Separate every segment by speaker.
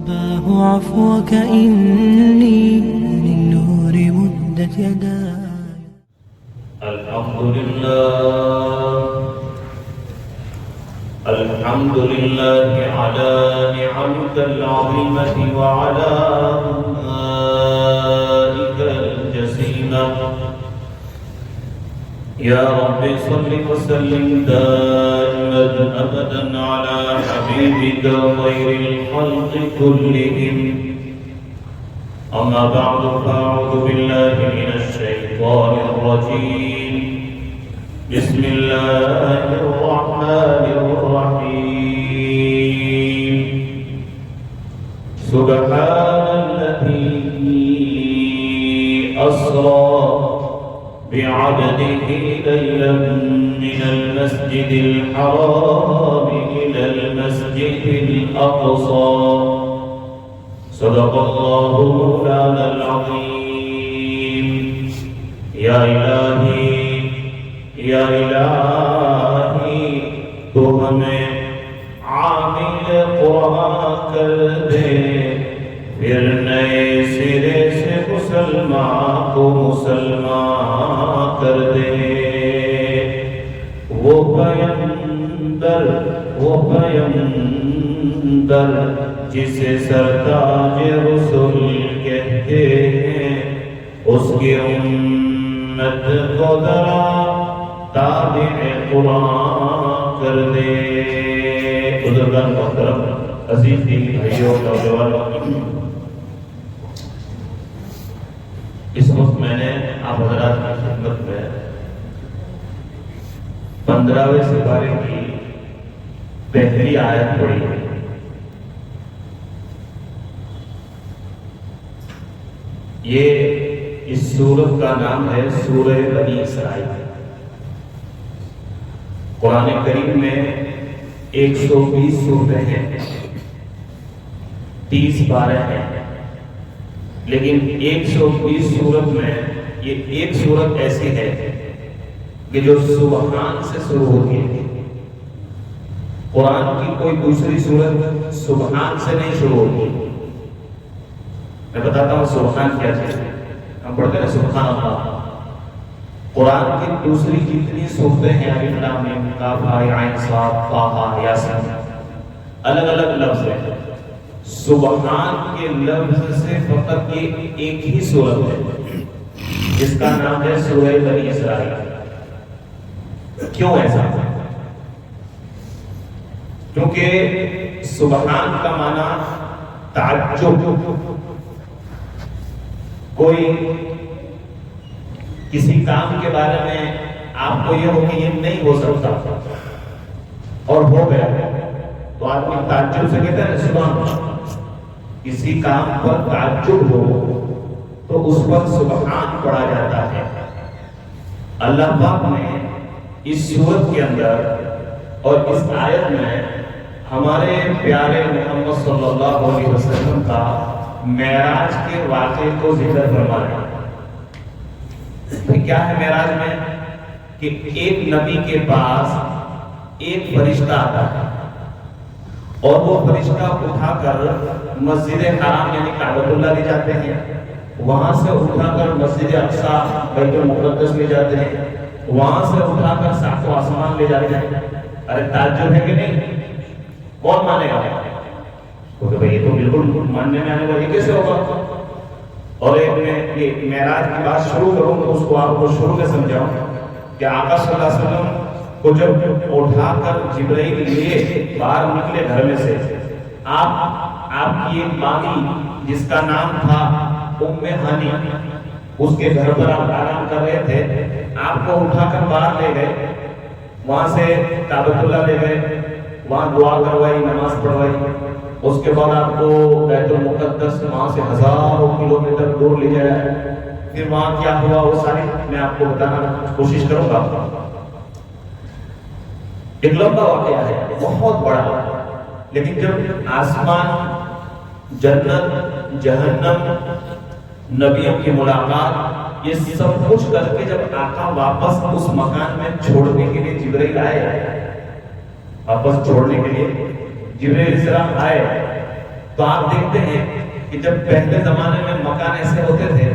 Speaker 1: أباه عفوك إني للنور مدت يداي.
Speaker 2: الحمد لله على نعمك العظيمة وعلى آلائك الجسيمة. يا رب صل وسلم دائما أبدا على حبيبك خير الخلق كلهم. أما بعد فأعوذ بالله من الشيطان الرجيم. بسم الله الرحمن الرحيم. سبحان الذي أسرى بعبده ليلا من المسجد الحرام إلى المسجد الأقصى. صدق الله مولانا العظيم. یا الہی تو ہمیں عامل قرآن کر دے، پھر نئے سرے سے مسلمان کو مسلمان کر دے. وہ پیمبر جسے سردار رسول کہتے ہیں، اس کی امت کو ذرا تابع قرآن کر دے. بزرگان محترم، عزیز دین بھائیوں اور نوجوانوں، اس وقت میں نے آپ حضرات کی خدمت میں 15ویں سپارے کی پہلی آیت پڑھی ہے. یہ اس سورت کا نام ہے سورہ بنی اسرائیل. قرآن کریم میں 120 سورتیں ہیں، 30 پارے ہیں، لیکن 120 سورت میں یہ ایک سورت ایسی ہے کہ جو سبحان سے شروع ہوتی ہے. قرآن کی کوئی دوسری سورت سبحان سے نہیں شروع ہوتی. میں بتاتا ہوں سبحان کیا چیز ہے. ہم پڑھتے ہیں سبحان اللہ. قرآن کی دوسری جتنی صورتیں ہیں، الف لام میم کاف ہا یا عین صاد طٰ یاسین، الگ الگ لفظ ہیں. سبحان کے لفظ سے فقط یہ ایک ہی سورت ہے جس کا نام ہے سورہ بنی اسرائیل. کیوں ایسا؟ کیونکہ سبحان کا معنی تعجب. کوئی کسی کام کے بارے میں آپ کو یہ ہو کہ یہ نہیں ہو سکتا اور ہو گیا تو آدمی تعجب سے کہتا ہے سبحان. کسی کام پر تعجب ہو تو اس پر سبحان پڑھا جاتا ہے. اللہ پاک نے اس سورت کے اندر اور اس آیت میں ہمارے پیارے محمد صلی اللہ علیہ وسلم کا معراج کے واقعے کو ذکر فرمایا. کیا ہے معراج میں؟ کہ ایک نبی کے پاس ایک فرشتہ آتا ہے اور وہ فرشتہ اٹھا کر مسجد حرام یعنی کعبۃ اللہ لے جاتے ہیں، وہاں سے اٹھا کر مسجد اقصیٰ بیت المقدس لے جاتے ہیں، وہاں سے اٹھا کر ساتوں آسمان لے جاتے ہیں. ارے تعجب ہے کہ نہیں؟ کون مانے گا؟ کیونکہ بھئی یہ تو بالکل ماننے میں آنے والا یہ کیسے ہوگا؟ اور ایک میں یہ معراج کی بات شروع کروں تو اس کو آپ کو شروع میں سمجھاؤں کہ آقا صلی اللہ علیہ وسلم کو جب اٹھا کر جبرائیل لیے باہر نکلے گھر میں سے، آپ کی ایک بانی جس کا نام تھا ام ہانی، اس کے گھر پر آپ آرام کر رہے تھے، آپ کو اٹھا کر باہر لے گئے، وہاں سے کعبۃ اللہ لے گئے، وہاں دعا کروائی، نماز پڑھوائی. اس کے بعد آپ کو بیت المقدس وہاں سے ہزاروں کلومیٹر دور لے جایا. پھر وہاں کیا ہوا وہ ساری میں آپ کو بتانا کوشش کروں گا. ایک لمبا واقعہ ہے، بہت بڑا. لیکن جب آسمان، جنت، جہنم، نبیوں کی ملاقات، یہ سب کچھ کر کے جب آقا واپس اس مکان میں چھوڑنے کے لیے جبرائیل آئے، واپس چھوڑنے کے لیے جبرائیل السلام آئے تو آپ دیکھتے ہیں کہ جب پہلے زمانے میں مکان ایسے ہوتے تھے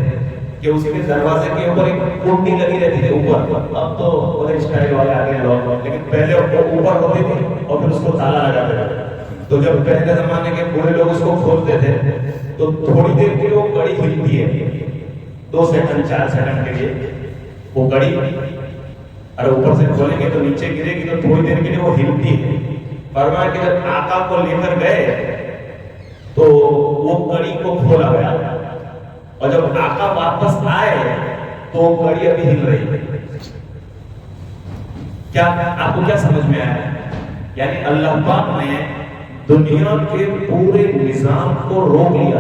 Speaker 2: کہ اس کے دروازے کے اوپر ایک کنڈی لگی رہتی تھی اوپر. اب تو بڑے اسٹائل والے آ گئے لوگ, لیکن پہلے اوپر ہوتی تھی اور پھر اس کو تالا لگاتے تھے. تو جب پہلے زمانے کے بوڑھے لوگ اس کو کھولتے تھے تو تھوڑی دیر کے لیے وہ گڑی ہلتی ہے, 2 سیکنڈ 4 سیکنڈ کے لیے وہ گڑی, اور اوپر سے کھولیں گے تو نیچے گرے گی تو تھوڑی دیر کے لیے وہ ہلتی ہے. فرمایا کہ جب آقا کو لے کر گئے تو وہ گڑی کو کھولا گیا, اور جب آقا واپس آئے تو گڑی ابھی ہل رہی ہے. کیا آپ کو کیا سمجھ میں آیا؟ یعنی اللہ پاک نے دنیا کے پورے نظام کو روک لیا.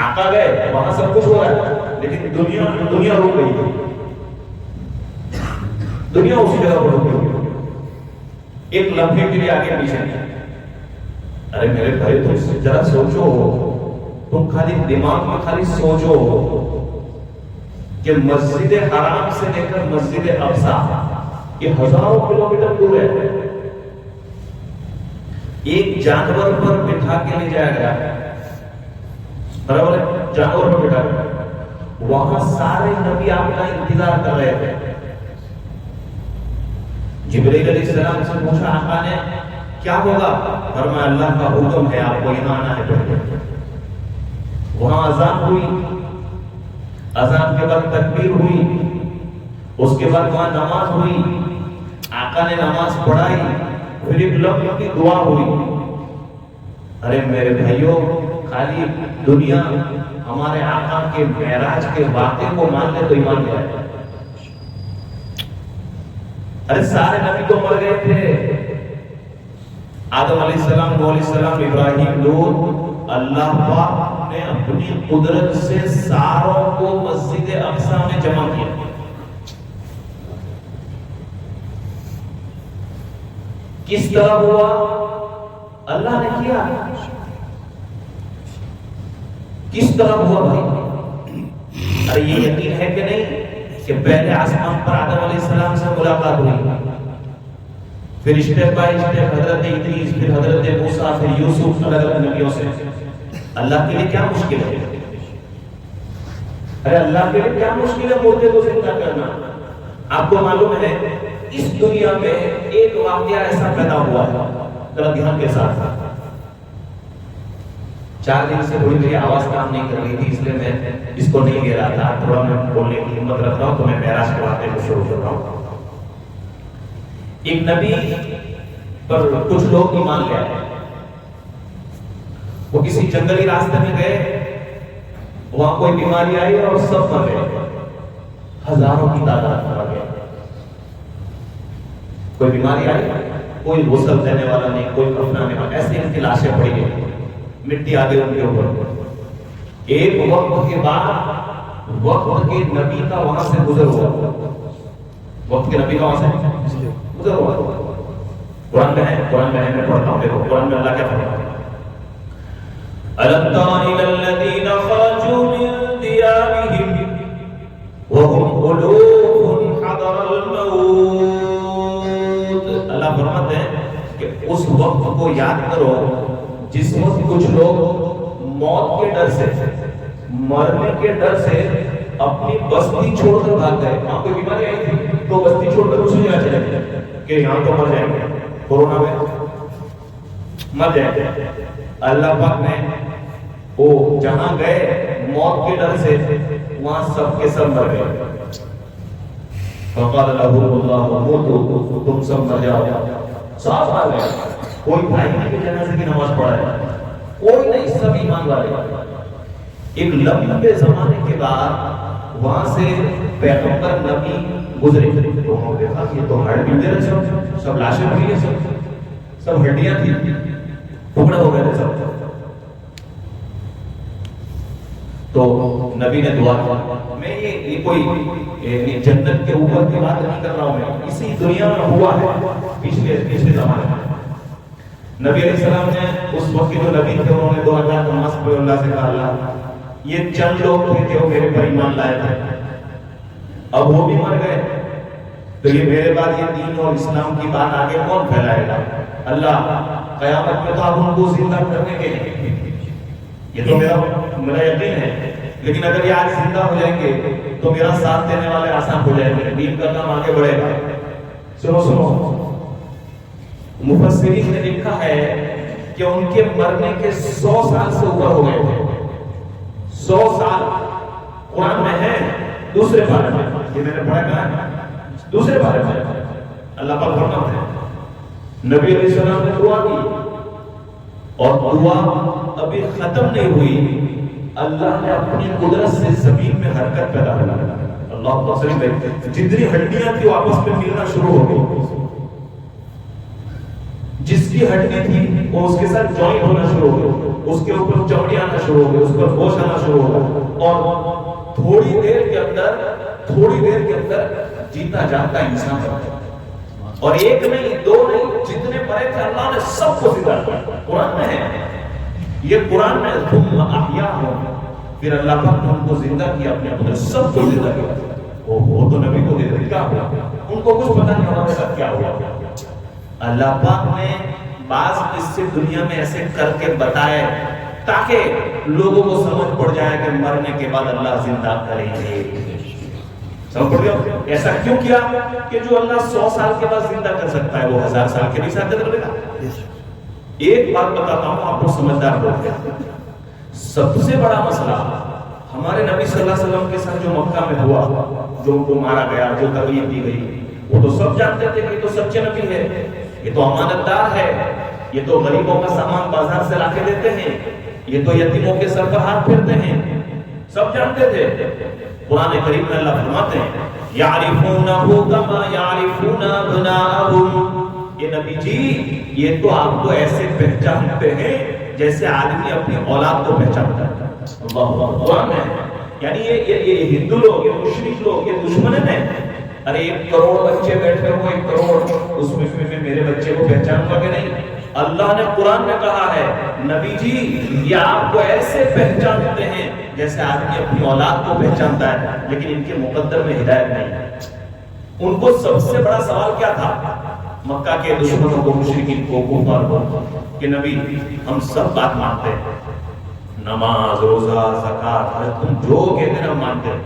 Speaker 2: آقا گئے وہاں سب کچھ ہو رہا ہے, لیکن دنیا رک گئی تھی. دنیا اسی جگہ پر رک گئی, ایک لمحے کے لیے آگے پیچھے نہیں. ارے میرے بھائی تم ذرا سوچو, تم خالی دماغ میں خالی سوچو کہ مسجد حرام سے لے کر مسجد اقصی یہ ہزاروں کلومیٹر دور ہے. ایک جانور پر بٹھا کے لے جایا گیا, برابر ہے, جانور پر بٹھا کے وہاں سارے نبی آپ کا انتظار کر رہے تھے. جبرائیل علیہ السلام سے پوچھا آقا نے کیا ہوگا؟ فرمایا اللہ کا حکم ہے آپ کو یہاں آنا ہے. وہاں اذان ہوئی, اذان کے بعد تکبیر ہوئی, اس کے بعد وہاں نماز ہوئی, آقا نے نماز پڑھائی, پھر ایک لمحے کی دعا ہوئی. ارے میرے بھائیوں, خالی دنیا ہمارے آقا کے معراج کے واقعے کو مان لے تو ایمان لے آئے. ارے سارے نبی تو مر گئے تھے, آدم علیہ السلام, نوح علیہ السلام, ابراہیم, لوط. اللہ پاک نے اپنی قدرت سے ساروں کو مسجد اقصی میں جمع کیا. کس طرح ہوا؟ اللہ نے کیا. کس طرح ہوا بھائی؟ ارے یہ یقین ہے کہ نہیں کہ پہلے آسمان پر آدم علیہ السلام سے ملاقات ہوئی, پھر اسٹیپ بائی اسٹیپ حضرت ادریس, پھر حضرت موسیٰ, پھر یوسف, الگ الگ نبیوں سے. اللہ کے لیے کیا مشکل ہے؟ ارے اللہ کے لیے کیا مشکل ہے مردے کو زندہ کرنا؟ آپ کو معلوم ہے اس دنیا میں ایک واقعہ ایسا پیدا ہوا ہے, ذرا دھیان کے ساتھ. 4 دن سے تھوڑی میری آواز کام نہیں کر رہی تھی, اس لیے میں اس کو نہیں لے رہا تھا. تھوڑا میں بولنے کی ہمت رکھ رہا ہوں تو میں معراج کے واقعے کو شروع کر رہا ہوں. ایک نبی پر کچھ لوگ ایمان لے آئے. وہ کسی جنگلی راستے میں گئے, وہاں کوئی بیماری آئی اور سب مر گئے, ہزاروں کی تعداد مر گئے. کوئی بیماری آئی, کوئی غسل دینے والا نہیں, کوئی کفنانے والا, ایسے ان کی لاشیں پڑی گئی, مٹی آ گئی ان کے اوپر. ایک وقت کے بعد وقت کے نبی کا وہاں سے گزر ہوا, وقت کے نبی کا وہاں سے گزر ہوا. قرآن میں ہے, قرآن میں پڑھتا ہوں, دیکھو قرآن میں اللہ کیا فرماتا ہے. أَلَمْ تَرَ إِلَى الَّذِينَ خَرَجُوا مِن دِيَارِهِمْ وَهُمْ أُلُوفٌ حَذَرَ الْمَوْتِ. اللہ فرماتے ہیں کہ اس وقت کو یاد کرو جس وقت کچھ لوگ موت کے ڈر سے, مرنے کے ڈر سے اپنی بستی چھوڑ کر بھاگ گئے. وہاں کوئی بیماری آئی تھی تو بستی چھوڑ کر دوسری جگہ چلے گئے کہ یہاں تو مر جائیں گے, کورونا میں مر جائیں گے. اللہ پاک نے وہ جہاں گئے موت کے ڈر سے, وہاں سب کے سب مر گئے. فقال لهم الله موتوا, تم سب مر جاؤ. سب مر گئے. کوئی بھائی کے جنازے کی نماز پڑھا ہے کوئی نہیں, سب ایمان والے. ایک لمبے زمانے کے بعد وہاں سے پیغمبر نبی گزرے تو ہم نے دیکھا کہ یہ تو ہڈ ملتے رہے, سب لاشیں ہوئی ہیں, سب ہڈیاں تھی, ٹکڑے ہو گئے تھے سب. تو نبی نے دعا کی. میں یہ کوئی جنت کے اوپر کی بات نہیں کر رہا ہوں, میں اسی دنیا میں ہوا ہے پچھلے زمانے میں. نبی علیہ السلام نے اس وقت کے جو نبی تھے انہوں نے 2000 نماز پڑھی, اللہ سے کہا اللہ یہ چند لوگ تھے کہ وہ میرے پر ایمان لائے تھے, اب وہ بھی مر گئے تو یہ میرے بعد یہ دین اور اسلام کی بات آگے کون پھیلائے گا؟ اللہ قیامت میں تو آپ ان کو زندہ کرنے کے ہیں، یہ تو میرا یقین ہے، لیکن اگر یہ آج زندہ ہو جائیں گے تو میرا ساتھ دینے والے آسان ہو جائیں گے، دین کا کام آگے بڑھے گا۔ سنو مفسرین نے لکھا ہے کہ ان کے مرنے کے 100 سال سے اوپر ہو گئے تھے، 100 سال قرآن میں ہے، دوسرے پارے میں، یہ میں نے پڑھا ہے دوسرے پارے میں اللہ پاک فرماتے ہیں نبی علیہ السلام نے دعا کی اور دعا ابھی ختم نہیں ہوئی، اللہ نے اپنی قدرت سے زمین میں حرکت پیدا کی، اللہ تعالی جتنی ہڈیاں تھی وہ آپس میں ملنا شروع ہو گئی، جس کی ہڈی تھی وہ اس کے ساتھ جوائنٹ ہونا شروع ہو گئی، اس کے اوپر چمڑی آنا شروع ہو گئی، اس پر گوشت آنا شروع ہو گیا، اور تھوڑی دیر کے اندر جیتا جاتا انسان بن، اور ایک نہیں دو نہیں جتنے مرے تھے اللہ نے سب کو زندہ کیا، قرآن میں ہے یہ، قرآن میں ثم احیاہم، پھر اللہ پاک نے ان کو زندہ کیا، اپنے اپنے سب کو زندہ کیا۔ وہ تو نبی کو دے دے کیا ہوا، ان کو کچھ پتہ نہیں ہمارے ساتھ کیا ہوا۔ اللہ پاک نے بعض قصے دنیا میں ایسے کر کے بتائے تاکہ لوگوں کو سمجھ پڑ جائے کہ مرنے کے بعد اللہ زندہ کریں گے، سمجھ پڑ گیا؟ ایسا کیوں کیا کہ جو اللہ 100 سال کے بعد زندہ کر سکتا ہے وہ 1000 سال کے بھی ساتھ کر لے گا۔ ایک بات بتاتا ہوں آپ کو سمجھدار لوگ کیا، سب سے بڑا مسئلہ ہمارے نبی صلی اللہ علیہ وسلم کے ساتھ جو مکہ میں ہوا، جو ان کو مارا گیا، جو تکلیف دی گئی، وہ تو سب جانتے تھے کہ یہ تو سچے نبی ہے، یہ تو امانت دار ہے، یہ تو غریبوں کا سامان بازار سے لا کے دیتے ہیں، یہ تو یتیموں کے سر پر ہاتھ پھیرتے ہیں، سب جانتے تھے۔ قرآن کریم میں اللہ فرماتے ہیں یعرفونہ کما یعرفون ابناءہم، یہ نبی جی یہ تو آپ کو ایسے پہچانتے ہیں جیسے آدمی اپنی اولاد کو پہچانتا ہے۔ اللہ قرآن ہے، یعنی یہ ہندو لوگ، یہ مشرک لوگ، یہ دشمن ہیں، ارے 1 کروڑ بچے بیٹھے ہو، 1 کروڑ، اس میں میرے بچے کو پہچان گا کہ نہیں؟ اللہ نے قرآن میں کہا ہے نبی جی یہ آپ کو ایسے پہچانتے ہیں جیسے آدمی اپنی اولاد کو پہچانتا ہے، لیکن ان کے مقدر میں ہدایت نہیں۔ ان کو سب سے بڑا سوال کیا تھا مکہ کے دشمنوں کو، مشرکین کو، کفار کو، کہ نبی ہم سب بات مانتے ہیں، نماز، روزہ، زکات، حج، تم جو کہتے ہیں ہم مانتے ہیں،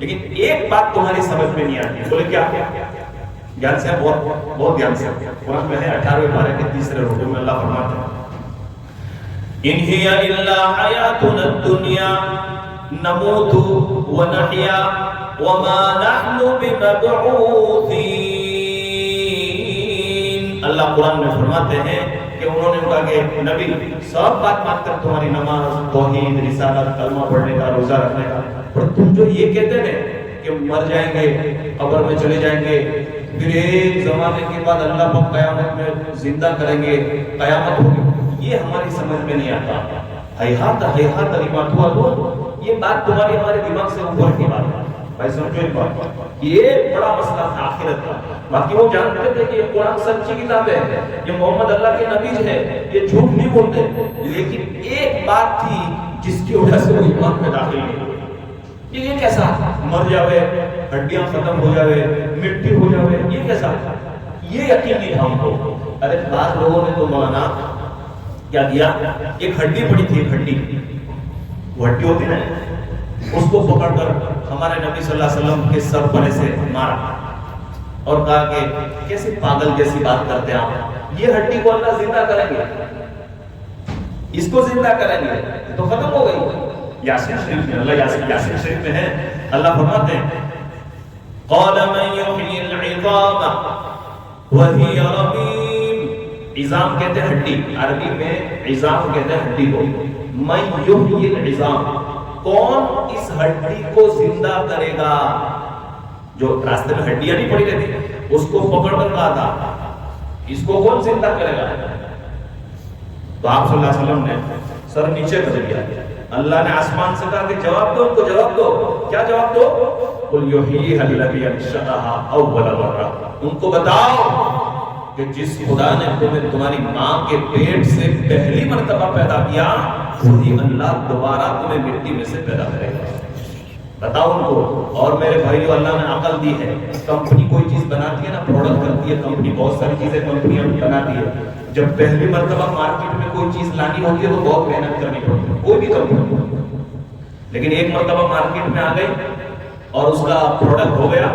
Speaker 2: لیکن ایک بات تمہاری سمجھ میں نہیں آتی۔ بولے کیا؟ دھیان سے، بہت دھیان سے، قرآن میں ہے 18ویں پارے کے 3 رکوع میں اللہ فرماتے ہیں ان ہی الا حیاتنا الدنیا نموت ونحیا وما نحن بمبعوثین۔ اللہ قرآن میں فرماتے ہیں کہ انہوں نے کہا کہ نبی سب بات مان کر تمہاری نماز، توحید، رسالت، کلمہ پڑھنے کا، روزہ رکھنے کا، پر تم جو یہ کہتے ہیں کہ مر جائیں گے، قبر میں چلے جائیں گے، پھر ایک زمانے کے بعد اللہ کو قیامت میں زندہ کریں گے، قیامت ہوگی، یہ ہماری سمجھ میں نہیں آتا۔ ہیہات کلمات ہوا، یہ بات تمہاری ہمارے دماغ سے اوپر کی بات ہے۔ بھائی سمجھو ایک بات، یہ بڑا مسئلہ تھا آخرت کا۔ باقی وہ جانتے تھے کہ یہ قرآن سچی کتاب ہے، یہ محمد اللہ کے نبی ہے، یہ جھوٹ نہیں بولتے، لیکن ایک بات تھی جس کی وجہ سے وہ ایمان میں داخل نہیں ہوئے۔ یہ کیسا؟ مر جاوے، ہڈیاں ختم ہو جاوے، مٹی ہو جاوے، یہ کیسا؟ یہ یقین نہیں تھا ہم کو۔ ارے بعض لوگوں نے تو مولانا کیا کیا، ایک ہڈی پڑی تھی، ایک ہڈی، وہ ہڈی ہوتی نا، اس کو پکڑ کر ہمارے نبی صلی اللہ علیہ وسلم کے سر پر سے مارا اور کہا کہ کیسے پاگل جیسی بات کرتے ہیں آپ، یہ ہڈی کو اللہ زندہ کریں گے، اس کو زندہ کریں گے تو ختم ہو گئی۔ یاسین شریف میں اللہ یاسین شریف میں ہے، اللہ فرماتے ہیں قال من یحیی العظام وهي رمیم، عظام کہتے ہیں ہڈی، عربی میں عظام کہتے ہیں ہڈی کو۔ من یحیی العظام، کون اس ہڈی کو زندہ کرے گا؟ جو راستے میں ہڈیاں نہیں پڑی رہتی، اس کو پکڑ کر کہا تھا اس کو کون زندہ کرے گا؟ تو آپ صلی اللہ علیہ وسلم نے سر نیچے کر دیا، اللہ نے آسمان سے کہا کہ جواب دو، ان کو جواب دو۔ کیا جواب دو؟ قل یحییھا الذی انشأھا اول مرہ، ان کو بتاؤ کہ جس خدا نے تمہیں تمہاری ماں کے پیٹ سے پہلی مرتبہ پیدا کیا، وہی اللہ دوبارہ تمہیں مٹی میں سے پیدا کرے گا۔ بتاؤ ان کو. اور میرے بھائیو اللہ نے عقل دی ہے. کمپنی کوئی چیز بناتی ہے نا, پروڈکٹ کرتی ہے کمپنی, بہت ساری چیزیں کمپنیاں بناتی ہے. جب پہلی مرتبہ مارکیٹ میں کوئی چیز لانی ہوتی ہے تو بہت محنت کرنی پڑتی ہے, کوئی بھی کمپنی. لیکن ایک مرتبہ مارکیٹ میں آ گئی اور اس کا پروڈکٹ ہو گیا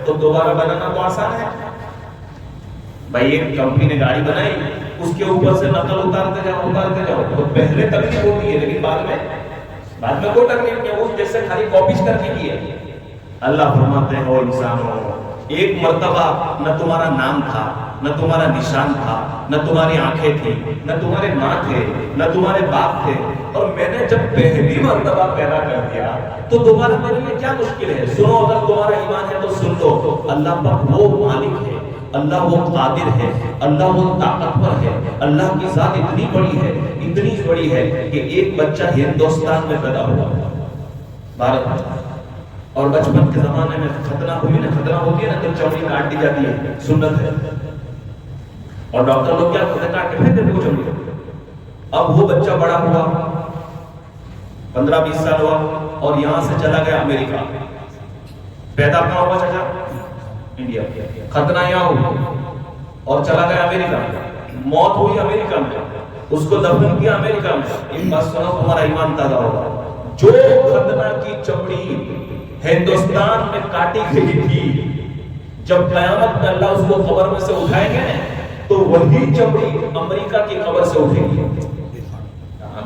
Speaker 2: تو دوبارہ بنانا تو آسان ہے. بھائی ایک کمپنی نے گاڑی بنائی, اس کے اوپر سے نقل اتارتے جاؤ تو پہلے تکلیف ہوتی ہے, لیکن بعد میں کوئی تکلیف نہیں, اس جیسے خالی کاپیز کرنے کی ہے. اللہ فرماتے ہیں او انسانوں, ایک مرتبہ نہ تمہارا نام تھا, نہ تمہارا نشان تھا, نہ تمہاری آنکھیں تھی, نہ تمہارے ماں تھے, نہ تمہارے باپ تھے, اور میں نے جب پہلی مرتبہ پیدا کر دیا تو دوبارہ میرے لیے کیا مشکل ہے. سنو, اگر تمہارا ایمان ہے تو سن لو, اللہ پاک وہ مالک ہے, اللہ وہ قادر ہے, اللہ وہ طاقتور ہے. اللہ کی ذات اتنی بڑی ہے کہ ایک بچہ ہندوستان میں پیدا ہوا, بھارت میں, اور بچپن کے زمانے میں ختنہ ہوتی ہے نا, تو چمڑی کاٹ دی جاتی ہے, سنت ہے, اور ڈاکٹر لوگ کیا کرتے ہیں, کاٹ کے پھینک دیتے ہیں چمڑی. اب وہ بچہ بڑا ہوا, 15-20 سال ہوا, اور یہاں سے چلا گیا امریکہ. پیدا کہاں ہوا چچا؟ انڈیا. ختنہ یہاں ہوا اور چلا گیا امریکہ. موت ہوئی امریکہ میں, اس کو دفن کیا امریکہ میں. ایک بات سنو, تمہارا ایمان تازہ ہوگا. جو ختنہ کی چمڑی ہندوستان میں کاٹی گئی تھی, جب قیامت میں اللہ اس کو قبر میں سے اٹھائیں گے تو وہی چمڑی امریکہ کی قبر سے اٹھے گی,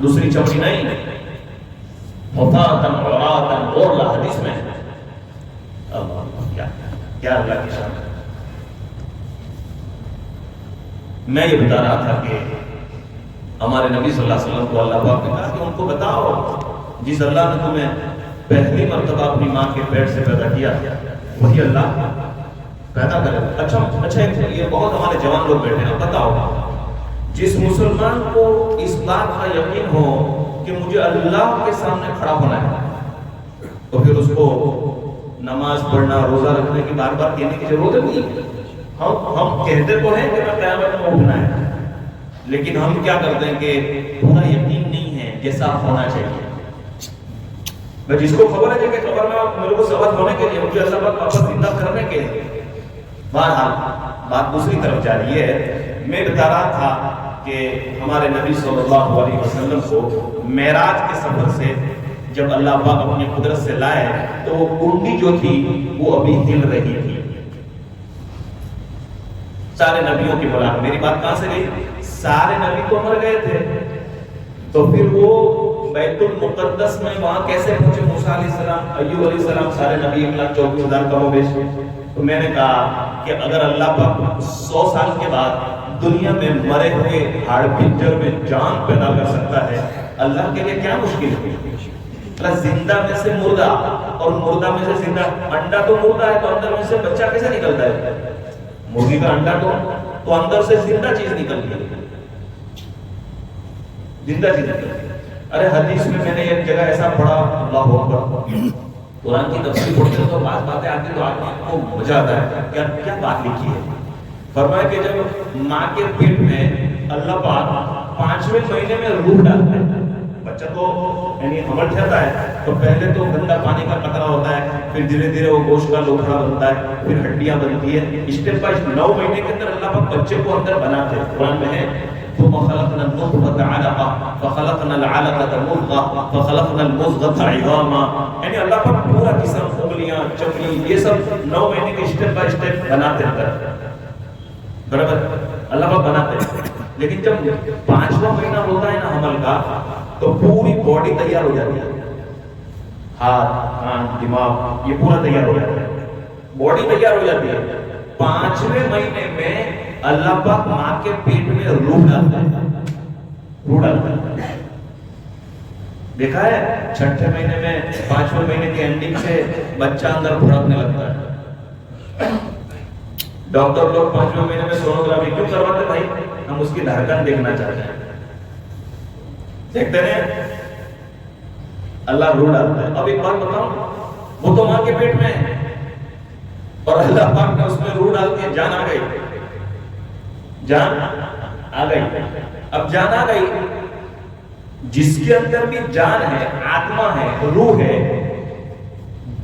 Speaker 2: دوسری چمڑی نہیں. حفاظاً عراةً غرلا حدیث میں. کیا اللہ کی شان ہے. میں یہ بتا رہا تھا کہ ہمارے نبی صلی اللہ علیہ وسلم کو اللہ پاک نے کہا کہ ان کو بتاؤ, جس اللہ نے تمہیں پہلی مرتبہ اپنی ماں کے پیٹ سے پیدا کیا وہی اللہ پیدا کرے. اچھا یہ بہت ہمارے جوان لوگ بیٹھے ہیں, بتاؤ, جس مسلمان کو اس بات کا یقین ہو کہ مجھے اللہ کے سامنے کھڑا ہونا ہے, تو پھر اس کو نماز پڑھنا, روزہ رکھنے کی بار بار کہنے کی ضرورت نہیں. ہم کہتے تو ہیں کہ میں قیامت میں اٹھنا ہے, لیکن ہم کیا کرتے ہیں کہ پورا یقین نہیں ہے جیسا ہونا چاہیے. میں جس کو خبر ہے کہ قبر میں میرے کو ثبت ہونے کے لیے, مجھے اللہ پاک واپس زندہ کرنے کے لیے. بہرحال بات دوسری طرف جا رہی ہے. میں بتا رہا تھا کہ ہمارے نبی صلی اللہ علیہ وسلم کو معراج کے سفر سے جب اللہ پاک اپنی قدرت سے لائے تو وہ کنڈی جو تھی وہ ابھی ہل رہی تھی. سارے نبیوں کی ملاقات, میری بات کہاں سے گئی, سارے نبی تو مر گئے تھے, تو پھر وہ بیت المقدس میں وہاں کیسے پہنچے؟ موسیٰ علیہ السلام, ایوب علیہ السلام, سارے نبی 1,24,000 کم و بیش. تو میں نے کہا کہ اگر اللہ پاک 100 سال کے بعد دنیا میں مرے ہوئے ہاڑ پنجر میں جان پیدا کر سکتا ہے, اللہ کے لیے کیا مشکل ہے. اللہ زندہ میں سے مردہ اور مردہ میں سے زندہ. انڈا تو مردہ ہے تو اندر میں سے بچہ کیسے نکلتا ہے؟ مرغی کا انڈا تو اندر سے زندہ چیز نکلتی ہے, زندہ چیز نکلتی ہے. ارے حدیث میں نے ایک جگہ ایسا پڑھا, اللہ اکبر, قرآن کی تفسیر پڑھتے تو باتیں آتی تو آدمی کو مزہ آتا ہے. کیا بات لکھی ہے؟ فرمایا کہ جب ماں کے پیٹ میں اللہ پاک 5ویں مہینے میں روح ڈالتا ہے, بچہ تو یعنی حمل ٹھہرتا ہے, تو پہلے تو گندا پانی کا قطرہ ہوتا ہے, پھر دھیرے دھیرے وہ گوشت کا لوکھڑا بنتا ہے, پھر ہڈیاں بنتی ہے, اسٹیپ بائی 9 مہینے کے اندر اللہ پاک بچے کو اندر بناتے ہیں. قرآن میں ہے ثم خلقنا النطفة علقة فخلقنا العلقة مضغة فخلقنا المضغة عظاما. یعنی اللہ پاک پورا جسم, انگلیاں, چمڑی, یہ سب 9 مہینے کے اسٹیپ بائی اسٹیپ بناتے ہیں, برابر اللہ پاک بناتے ہیں. لیکن جب 5واں مہینہ ہوتا ہے نا حمل کا, تو پوری باڈی تیار ہو جاتی ہے, ہاتھ, کان, دماغ, یہ پورا تیار ہو جاتا ہے, باڈی تیار ہو جاتی ہے. 5ویں مہینے میں اللہ پاک ماں کے پیٹ میں روح ڈالتا ہے, روح ڈالتا ہے. دیکھا ہے 6ٹھے مہینے میں 5ویں مہینے کے اینڈنگ سے بچہ اندر بھڑکنے لگتا ہے. ڈاکٹر لوگ 5ویں مہینے میں سونوگرافی کیوں کرواتے بھائی؟ ہم اس کی دھڑکن دیکھنا چاہتے ہیں. دیکھتے ہیں اللہ روح ڈالتا ہے. اب ایک بات بتاؤں, وہ تو ماں کے پیٹ میں ہے اور اللہ پاک نے اس میں روح ڈال کے جان آ گئی, جان آ گئی. اب جان آ گئی, جس کے اندر بھی جان ہے, آتما ہے, روح ہے,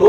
Speaker 2: 2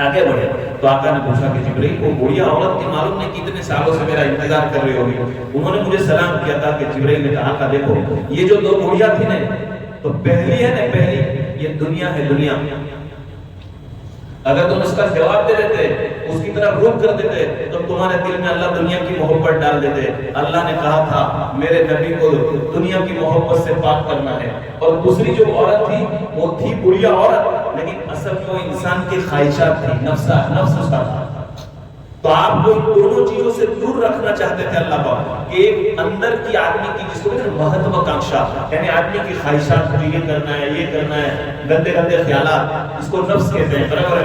Speaker 2: آگے بڑھے تو آقا نے پوچھا کہ جبرائیل وہ بوڑھیا عورت کی معلوم نہیں کتنے سالوں سے میرا انتظار کر رہی ہوگی. انہوں نے مجھے سلام کیا تھا کہ جبرائیل نے کہا کہ دیکھو یہ جو دو بوڑھیا تھی نا تو پہلی ہے نا پہلی یہ دنیا ہے دنیا. اگر تم اس کا جواب دے دیتے اس کی طرف رخ کر دیتے تو تمہارے دل میں اللہ دنیا کی محبت ڈال دیتے. اللہ نے کہا تھا میرے نبی کو دنیا کی محبت سے پاک کرنا ہے. اور دوسری جو عورت تھی وہ تھی بڑھیا عورت لیکن اصل میں وہ انسان کی خواہشات تھی نفس اس کا تھا. تو آپ کو دونوں چیزوں سے دور رکھنا چاہتے تھے اللہ پاک کہ ایک اندر کی آدمی کی جس کو کہتے ہیں مہتواکانکشا یعنی آدمی کی خواہشات کو یہ کرنا ہے گندے گندے خیالات اس کو نفس کہتے ہیں برابر ہے.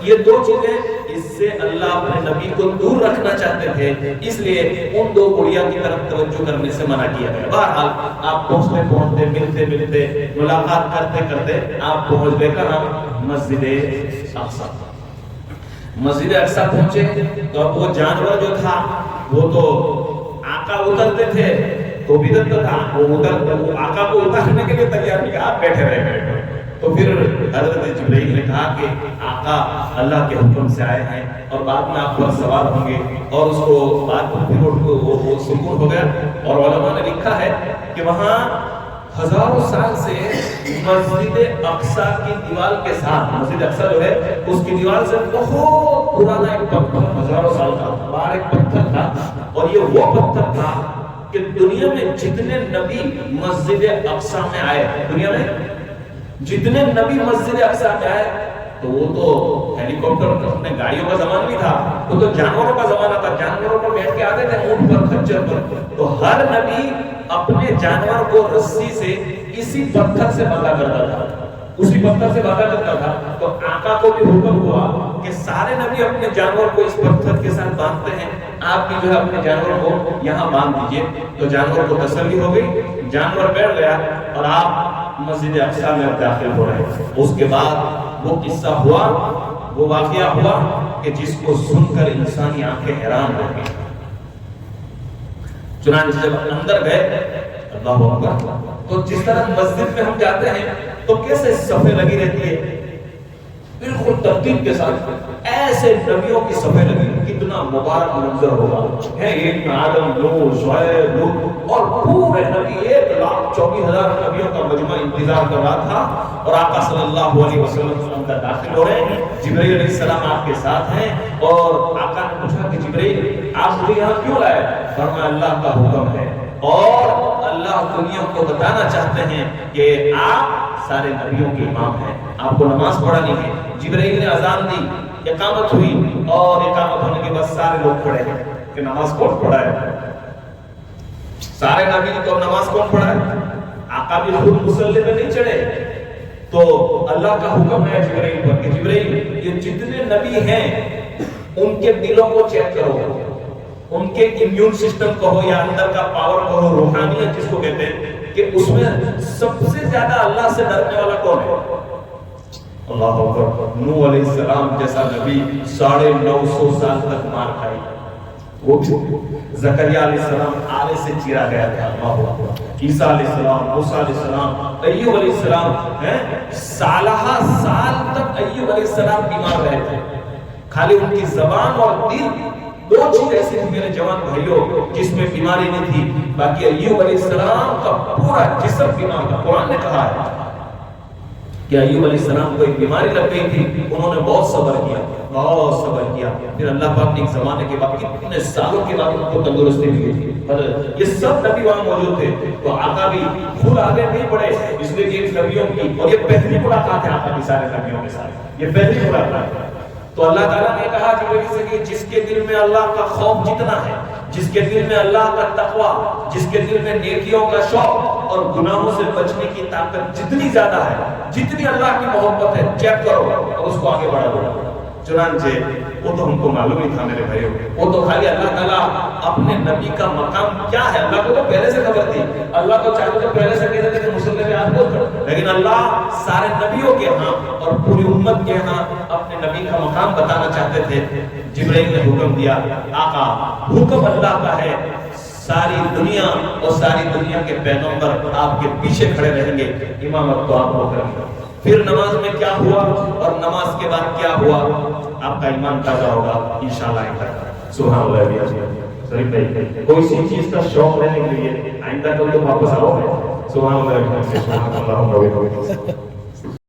Speaker 2: یہ دو چیزیں اس سے اللہ اپنے نبی کو دور رکھنا چاہتے تھے اس لیے ان دو بڑھیا کی طرف توجہ کرنے سے منع کیا گیا. بہرحال آپ پہنچتے ملتے ملاقات کرتے آپ پہنچ گئے کہاں مسجد اقصی. مسجد اقصی پہنچے تو وہ جانور جو تھا وہ تو آقا اترتے تھے تو بدعت تھا وہ آقا کو اتارنے کے لیے تیار نہیں آپ بیٹھے رہے. تو پھر حضرت جبرائیل نے کہا کہ آقا اللہ کے حکم سے آئے ہیں اور بعد میں آپ پر سوار ہوں گے اور اس کو بعد میں وہ سکون ہو گیا. اور علماء نے لکھا ہے کہ وہاں ہزاروں سال سے مسجد اقصی کی دیوار کے ساتھ مسجد اقصی جو ہے اس کی دیوار سے بہت پرانا ایک پتھر ہزاروں سال کا باہر ایک پتھر تھا اور یہ وہ پتھر تھا کہ دنیا میں جتنے نبی مسجد اقصی میں آئے دنیا میں جتنے نبی مسجد اقصی میں آئے تو وہ تو ہیلی کاپٹر اپنے گاڑیوں کا زمانہ بھی تھا وہ تو جانوروں کا زمانہ تھا. جانوروں پر بیٹھ کے آتے تھے اونٹ پر خچر پر. تو ہر نبی اپنے جانور کو رسی سے اسی پتھر سے باندھا کرتا تھا. تو آقا کو بھی حکم ہوا کہ سارے نبی اپنے جانور کو اس پتھر کے ساتھ باندھتے ہیں آپ بھی جو ہے اپنے جانور کو یہاں باندھ دیجئے. تو جانور کو تسلی ہو گئی جانور بیٹھ گیا اور آپ مسجد اقصی میں داخل ہو رہے ہیں. اس کے بعد وہ قصہ ہوا وہ واقعہ ہوا کہ جس کو سن کر انسانی آنکھیں حیران ہو گئی. چنانچہ جب اندر گئے اللہ اکبر تو جس طرح مسجد میں ہم جاتے ہیں تو کیسے صفیں لگی رہتی ہے بالکل ترتیب کے ساتھ ایسے نبیوں کی صفیں لگی. کتنا مبارک منظر ہوگا ہے ایک آدم نوح شعیب لوط اور پورے نبی 1,24,000 نبیوں کا مجمع انتظار کر رہا تھا اور آقا صلی اللہ علیہ وسلم اندر داخل ہو رہے ہیں. جبرائیل علیہ السلام آپ کے ساتھ ہیں اور آقا نے پوچھا کہ جبرائیل آپ مجھے یہاں کیوں لائے؟ فرمایا اللہ کا حکم ہے اور اللہ دنیا کو بتانا چاہتے ہیں کہ آپ سارے نبیوں کے امام ہیں آپ کو نماز پڑھانی ہے. جبرائیل نے اذان دی اقامت ہوئی اور اقامت ہونے کے بعد سارے لوگ کھڑے ہیں کہ نماز کون پڑھا ہے. سارے نبی نے تو نماز کون پڑھا ہے آقا بھی خود مصلی پہ نہیں چڑھے. تو اللہ کا حکم ہے جبرائیل پر کہ جبرائیل یہ جتنے نبی ہیں ان کے دلوں کو چیک کرو ان کے امیون سسٹم کہو یا اندر کا پاور کہو روحانیت جس کو کہتے ہیں کہ اس میں سب سے زیادہ اللہ سے ڈرنے والا کون ہے. اللہ اکبر. نوح علیہ السلام جیسا نبی 950 سال تک مار کھائی وہ زکریا علیہ السلام آلے سے چیرا گیا تھا. اللہ اکبر. عیسیٰ علیہ السلام موسیٰ علیہ السلام ایوب علیہ السلام سالہ سال تک ایوب علیہ السلام بیمار رہے تھے. خالی ان کی زبان اور دل دو چیز ایسی تھی میرے جوان بھائیوں جس میں بیماری نہیں تھی باقی ایوب علیہ السلام کا پورا جسم بیمار تھا. قرآن نے کہا ہے کہ ایوب علیہ السلام کو ایک بیماری لگ گئی تھی انہوں نے بہت صبر کیا پھر اللہ پاک نے ایک زمانے کے بعد کتنے سالوں کے بعد ان کو تندرستی ملی تھی. یہ سب نبی وہاں موجود تھے. تو آقا بھی خود آگے نہیں پڑے اس لیے کہ نبیوں کی اور یہ پہلی ملاقات ہے آقا کی سارے نبیوں کے ساتھ یہ پہلی ملاقات ہے. تو اللہ تعالیٰ نے کہا جبرائیل سے کہ جس کے دل میں اللہ کا خوف جتنا ہے جس کے دل میں اللہ کا تقوی جس کے دل میں نیکیوں کا شوق اور گناہوں سے بچنے کی طاقت جتنی زیادہ ہے جتنی اللہ کی محبت ہے چیک کرو اور اس کو آگے بڑھاؤ. چنانچہ وہ تو ہم کو معلوم ہی تھا میرے بھائیوں وہ تو خالی اللہ تعالیٰ اپنے نبی کا مقام کیا ہے اللہ کو تو پہلے سے خبر تھی. اللہ کو چاہتے تو پہلے سے کہتے تھے کہ مسلم میں آپ کو لیکن اللہ سارے نبیوں کے ہاں اور پوری امت کے ہاں اپنے نبی کا مقام بتانا چاہتے تھے. جبرائیل نے حکم دیا آقا حکم اللہ کا ہے ساری دنیا اور ساری دنیا کے پیغمبر آپ کے پیچھے کھڑے رہیں گے امامت تو آپ کو کریں گے. پھر نماز میں کیا ہوا اور نماز کے بعد کیا ہوا، آپ کا ایمان تازہ ہوگا انشاءاللہ۔ سبحان اللہ۔ شریف بھائی کوئی سی چیز کا شوق لینے کے لیے آئندہ کل تو واپس آؤ گے۔ سبحان اللہ۔